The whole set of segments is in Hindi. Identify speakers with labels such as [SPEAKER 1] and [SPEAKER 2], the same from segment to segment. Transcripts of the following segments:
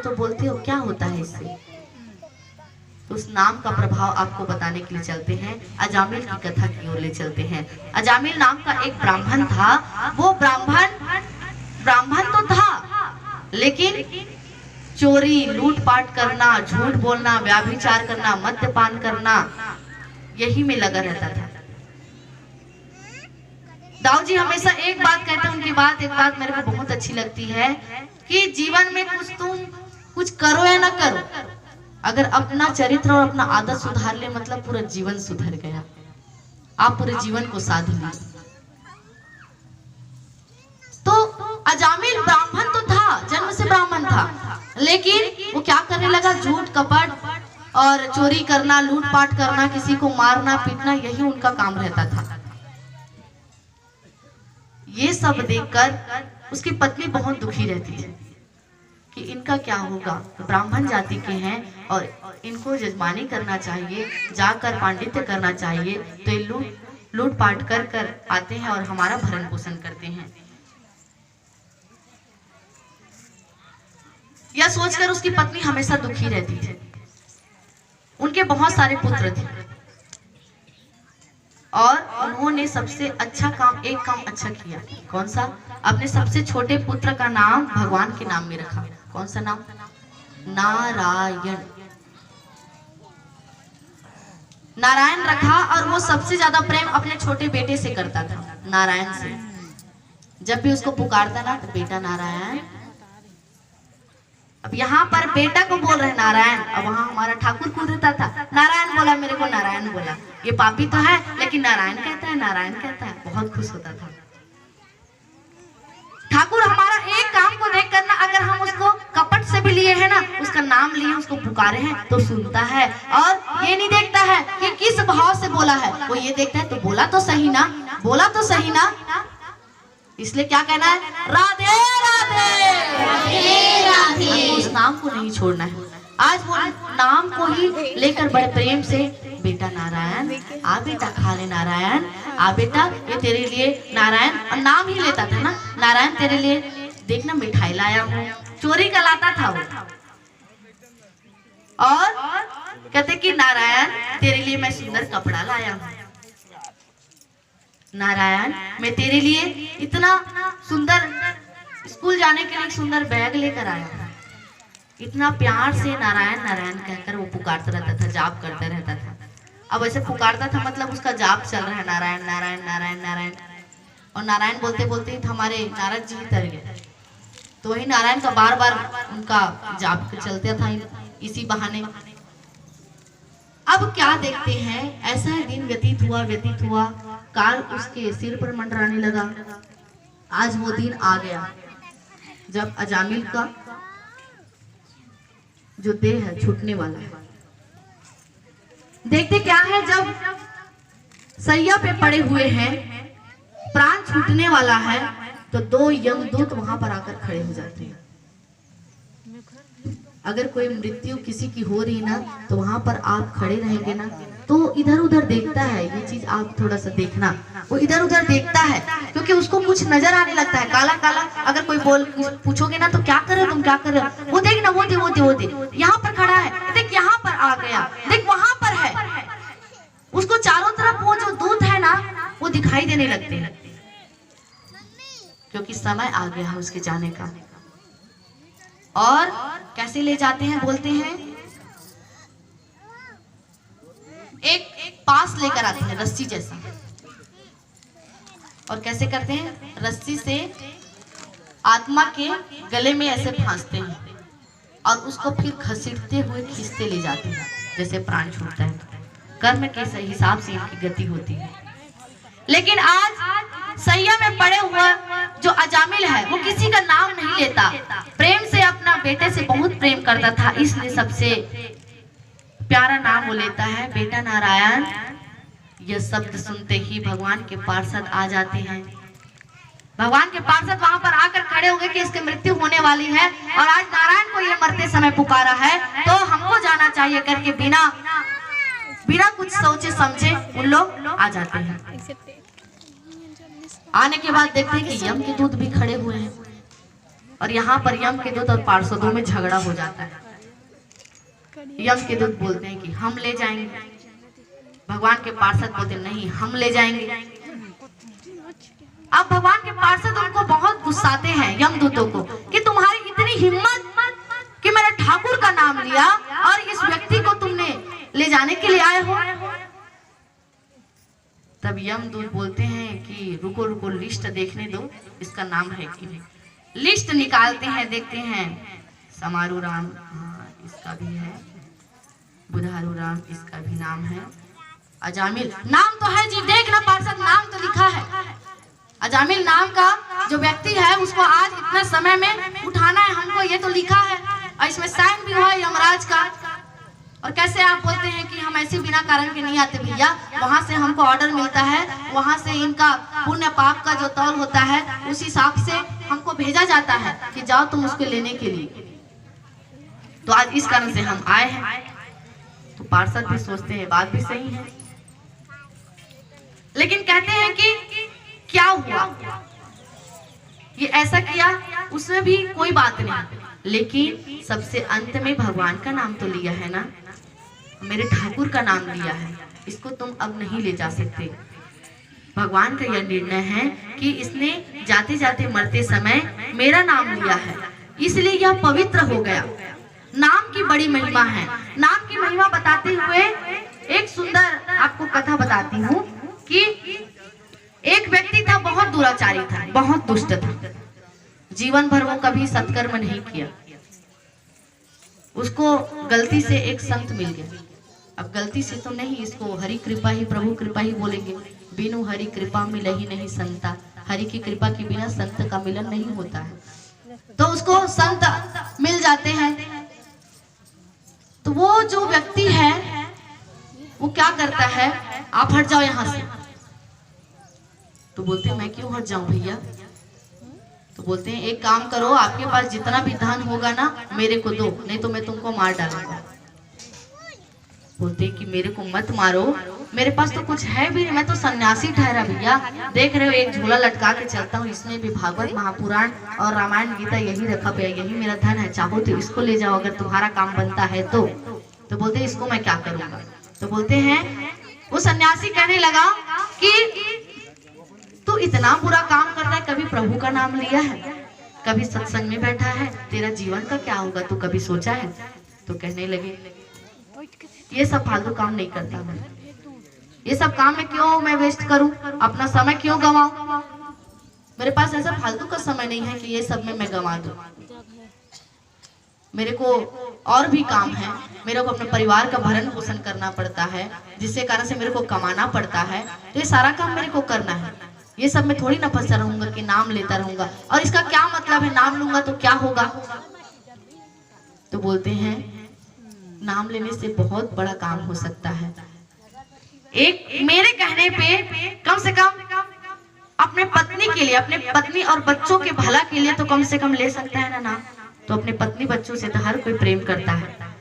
[SPEAKER 1] तो बोलते हो क्या होता है इससे। तो उस नाम का प्रभाव आपको बताने के लिए चलते हैं, अजामिल की कथा की ओर ले चलते हैं। अजामिल नाम का एक ब्राह्मण था। वो ब्राह्मण तो था, लेकिन चोरी, लूटपाट करना, झूठ बोलना, व्याभिचार करना, मद्यपान करना, यही में लगा रहता था। दाऊ जी हमेशा एक बात कहते हैं, उनकी एक बात मेरे को बहुत अच्छी लगती है कि जीवन में तुम कुछ करो या ना करो, अगर अपना चरित्र और अपना आदत सुधार ले, मतलब पूरा जीवन सुधर गया, आप पूरे जीवन को साध ली। तो अजामिल ब्राह्मण तो था, जन्म से ब्राह्मण था, लेकिन वो क्या करने लगा, झूठ कपट और चोरी करना, लूटपाट करना, किसी को मारना पीटना, यही उनका काम रहता था। ये सब देखकर उसकी पत्नी बहुत दुखी रहती है कि इनका क्या होगा, ब्राह्मण जाति के हैं और इनको जजमानी करना चाहिए, जाकर पांडित्य करना चाहिए, तो ये लूटपाट कर आते हैं और हमारा भरण पोषण करते हैं। यह सोचकर उसकी पत्नी हमेशा दुखी रहती थी। उनके बहुत सारे पुत्र थे और उन्होंने सबसे अच्छा काम, एक काम अच्छा किया। कौन सा? अपने सबसे छोटे पुत्र का नाम भगवान के नाम में रखा। कौन सा नाम? नारायण। नारायण रखा और वो सबसे ज्यादा प्रेम अपने छोटे बेटे से करता था, नारायण से। जब भी उसको पुकारता ना तो बेटा नारायण। अब यहाँ पर बेटा को बोल रहे नारायण, अब वहां हमारा ठाकुर कूदता था, नारायण बोला, मेरे को नारायण बोला। ये पापी तो है लेकिन नारायण कहता है, नारायण कहता है, बहुत खुश होता था ठाकुर। हमारा एक काम को देख करना, अगर हम उसको कपट से भी लिए हैं ना, उसका नाम लिए, उसको पुकारे हैं तो सुनता है, और ये नहीं देखता है कि किस भाव से बोला है, वो ये देखता है तो बोला तो सही ना, बोला तो सही ना। इसलिए क्या कहना है, राधे राधे राधे राधे। उस नाम को नहीं छोड़ना है। आज वो नाम को ही लेकर बड़े प्रेम से, बेटा नारायण, आ बेटा खा ले नारायण, आ बेटा ये तेरे लिए नारायण, और नाम ही लेता था ना, नारायण तेरे लिए देखना मिठाई लाया हूँ। चोरी का लाता था वो, और कहते कि नारायण तेरे लिए मैं सुंदर कपड़ा लाया हूँ, नारायण मैं तेरे लिए इतना सुंदर स्कूल जाने के लिए सुंदर बैग लेकर आया हूँ। इतना प्यार से नारायण नारायण कहकर वो पुकारता रहता था, जाप करता रहता था। अब ऐसे पुकारता था मतलब उसका जाप चल रहा है, नारायण नारायण नारायण नारायण। और नारायण बोलते बोलते हमारे नारद जी तर गए, तो वही नारायण का बार बार उनका जाप चलता था इसी बहाने। अब क्या देखते हैं, ऐसा दिन व्यतीत हुआ, काल उसके सिर पर मंडराने लगा। आज वो दिन आ गया जब अजामिल का जो देह है छूटने वाला है। देखते क्या है, जब सैया पे पड़े हुए हैं, प्राण छूटने वाला है, तो दो यमदूत वहां पर आकर खड़े हो जाते हैं। अगर कोई मृत्यु किसी की हो रही ना, तो वहां पर आप खड़े रहेंगे ना, तो इधर उधर देखता है। ये चीज आप थोड़ा सा देखना, वो इधर उधर देखता है क्योंकि उसको कुछ नजर आने लगता है, काला काला। अगर कोई पूछोगे ना तो क्या कर रहे हो तुम, क्या कर रहे हो, वो देख ना, वो दे यहाँ पर खड़ा है, देख यहाँ पर आ गया, देख वहां पर है। उसको चारों तरफ वो जो दूत है ना, वो दिखाई देने लगते हैं, क्योंकि समय आ गया है उसके जाने का। और कैसे ले जाते हैं, बोलते हैं एक पास लेकर आते हैं, रस्सी जैसा, और कैसे करते हैं, रस्सी से आत्मा के गले में ऐसे फांसते हैं और उसको फिर घसीटते हुए खींचते ले जाते हैं, जैसे प्राण छूटता है। कर्म के सही हिसाब से इनकी गति होती है। लेकिन आज सैया में पड़े हुआ जो अजामिल है, वो किसी का नाम नहीं लेता, प्रेम से अपना बेटे से बहुत प्रेम करता था, इसलिए सबसे प्यारा नाम वो लेता है, बेटा नारायण। यह शब्द सुनते ही भगवान के पार्षद आ जाते हैं। भगवान के पार्षद वहां पर आकर खड़े हो गए कि इसकी मृत्यु होने वाली है, और आज नारायण को ये मरते समय पुकारा है, तो हमको जाना चाहिए करके बिना कुछ सोचे समझे उन लोग आ जाते हैं। आने के बाद देखते हैं कि यम के दूत भी खड़े हुए हैं और यहाँ पर यम के दूत और पार्षदों में झगड़ा हो जाता है। यम के दूत बोलते हैं कि हम ले जाएंगे, भगवान के पार्षद बोलते नहीं हम ले जाएंगे। अब भगवान के पार्षद उनको बहुत गुस्साते हैं यमदूतों को कि तुम्हारी इतनी हिम्मत कि मेरे ठाकुर का नाम लिया और इस व्यक्ति को तुमने ले जाने के लिए आए हो। तब यमदूत बोलते हैं कि रुको रुको, लिस्ट देखने दो, इसका नाम है कि नहीं। लिस्ट निकालते हैं, देखते हैं समारू राम, हाँ इसका भी है, बुधारू राम इसका भी नाम है, अजामिल नाम तो है जी, देखना पार्षद नाम तो लिखा है। अजामिल नाम का जो व्यक्ति है उसको आज इतने समय में उठाना है हमको, ये तो लिखा है और इसमें साइन भी हुआ है यमराज का। और कैसे आप बोलते हैं कि हम ऐसे बिना कारण के नहीं आते भैया, वहां से हमको ऑर्डर मिलता है, वहां से इनका पुण्य पाप का जो तौल होता है उस हिसाब से हमको भेजा जाता है कि जाओ तुम उसको लेने के लिए। तो आज इस कारण से हम आए हैं। तो पार्षद भी सोचते हैं बात भी सही है, लेकिन कहते हैं कि क्या हुआ, ये ऐसा किया उसमें भी कोई बात नहीं, लेकिन सबसे अंत में भगवान का नाम तो लिया है ना, मेरे ठाकुर का नाम लिया है, इसको तुम अब नहीं ले जा सकते। भगवान का यह निर्णय है कि इसने जाते जाते मरते समय मेरा नाम लिया है, इसलिए यह पवित्र हो गया। नाम की बड़ी महिमा है। नाम की महिमा बताते हुए एक सुंदर आपको कथा बताती हूँ कि एक व्यक्ति था, बहुत दुराचारी था, बहुत दुष्ट था, जीवन भर वो कभी सत्कर्म नहीं किया। उसको गलती से एक संत मिल गया। अब गलती से तो नहीं, इसको हरि कृपा ही प्रभु कृपा ही बोलेंगे, बिनु हरि कृपा मिले ही नहीं संता, हरि की कृपा के बिना संत का मिलन नहीं होता है। तो उसको संत मिल जाते हैं। तो वो जो व्यक्ति है वो क्या करता है, आप हट जाओ यहाँ से। तो बोलते हैं मैं क्यों हट जाऊं भैया। तो बोलते हैं एक काम करो, आपके पास जितना भी धन होगा ना मेरे को दो, नहीं तो मैं तुमको मार डालूंगा। बोलते हैं कि मेरे को मत मारो, मेरे पास तो कुछ है भी नहीं, मैं तो सन्यासी ठहरा भैया, देख रहे हो एक झोला लटका के चलता हूँ, इसमें भी भागवत महापुराण और रामायण गीता यही रखा पे, यही मेरा धन है, चाहो तो इसको ले जाओ अगर तुम्हारा काम बनता है तो। तो बोलते हैं इसको मैं क्या करूंगा। तो बोलते हैं वो सन्यासी कहने लगा कि तू इतना बुरा काम कर रहा है, कभी प्रभु का नाम लिया है, कभी सत्संग में बैठा है, तेरा जीवन का क्या होगा तू कभी सोचा है। तो कहने लगे ये सब फालतू काम नहीं करता मैं, ये सब काम में क्यों मैं वेस्ट करूं, अपना समय क्यों गंवाऊं, मेरे पास ऐसा फालतू का समय नहीं है कि ये सब में मैं गंवा दूं। मेरे को और भी काम है, मेरे को अपने परिवार का भरण पोषण करना पड़ता है, जिससे कारण से मेरे को कमाना पड़ता है, तो ये सारा काम मेरे को करना है। ये सब में थोड़ी ना फंसा रहूंगा कि नाम लेता रहूंगा, और इसका क्या मतलब है, नाम लूंगा तो क्या होगा। तो बोलते हैं नाम लेने से बहुत बड़ा काम हो सकता है। एक मेरे कहने पे कम से कम अपने पत्नी के लिए, अपने पत्नी और बच्चों के भला के लिए तो कम से कम ले सकता है ना नाम। तो अपने पत्नी बच्चों से तो हर कोई प्रेम करता है।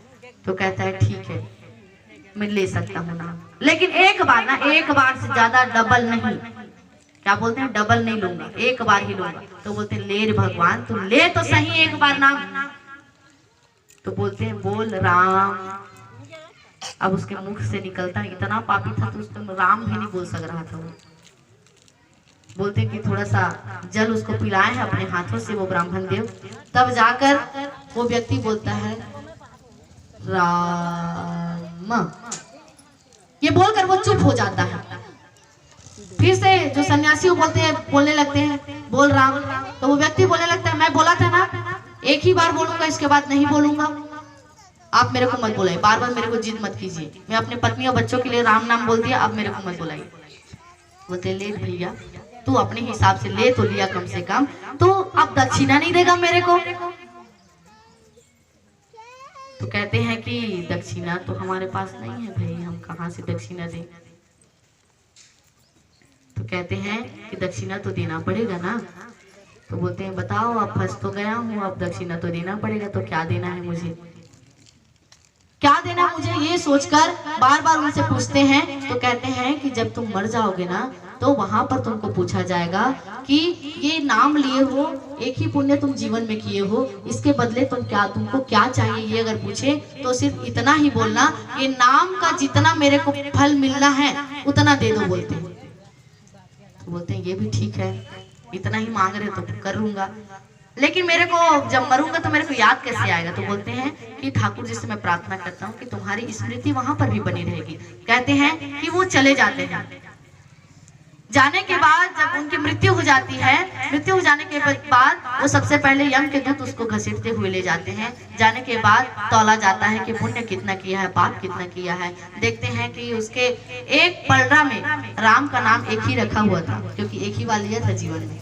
[SPEAKER 1] तो कहता है ठीक है मैं ले सकता हूँ नाम, लेकिन एक बार ना, एक बार से ज्यादा डबल नहीं। क्या बोलते हैं, डबल नहीं लूंगा, एक बार ही लूंगा। तो बोलते हैं ले रे भगवान तुम ले तो सही एक बार नाम। तो बोलते हैं बोल राम। अब उसके मुख से निकलता इतना पापी था तो उसको राम भी नहीं बोल सक रहा था। बोलते हैं कि थोड़ा सा जल उसको पिलाए हैं अपने हाथों से वो ब्राह्मण देव, तब जाकर वो व्यक्ति बोलता है राम। ये बोलकर वो चुप हो जाता है। फिर से जो सन्यासी बोलते हैं, बोलने लगते हैं बोल राम। तो वो व्यक्ति बोलने लगता है मैं बोला था ना एक ही बार बोलूंगा, इसके बाद नहीं बोलूंगा, आप मेरे को मत बुलाइए, बार बार मेरे को जिद मत कीजिए, मैं अपने पत्नी और बच्चों के लिए राम नाम बोल दिया, अब मेरे को मत बुलाइए। बोलते ले भैया तू अपने हिसाब से ले तो लिया कम से कम, तो अब दक्षिणा नहीं देगा मेरे को। तो कहते हैं कि दक्षिणा तो हमारे पास नहीं है भाई, हम कहाँ से दक्षिणा दें। तो कहते हैं कि दक्षिणा तो देना पड़ेगा ना। तो बोलते हैं बताओ अब फंस तो गया हूँ, अब दक्षिणा तो देना पड़ेगा, तो क्या देना है मुझे, क्या देना मुझे, ये सोचकर बार बार उनसे पूछते हैं। तो कहते हैं कि जब तुम मर जाओगे ना तो वहां पर तुमको पूछा जाएगा कि ये नाम लिए हो, एक ही पुण्य तुम जीवन में किए हो, इसके बदले तुमको क्या चाहिए, ये अगर पूछे तो सिर्फ इतना ही बोलना, ये नाम का जितना मेरे को फल मिलना है उतना दे दो। बोलते हैं तो बोलते हैं ये भी ठीक है, इतना ही मांग रहे तो कर लूंगा, लेकिन मेरे को जब मरूंगा तो मेरे को याद कैसे आएगा। तो बोलते हैं कि ठाकुर जी से मैं प्रार्थना करता हूँ कि तुम्हारी स्मृति वहां पर भी बनी रहेगी। कहते हैं कि वो चले जाते हैं, जाने के बाद जब उनकी मृत्यु हो जाती है, मृत्यु हो जाने के बाद वो सबसे पहले यम के दूत उसको घसीटते हुए ले जाते हैं। जाने के बाद तौला जाता है कि पुण्य कितना किया है, पाप कितना किया है। देखते हैं कि उसके एक पलड़ा में राम का नाम एक ही रखा हुआ था, क्योंकि एक ही बार लिया था जीवन में।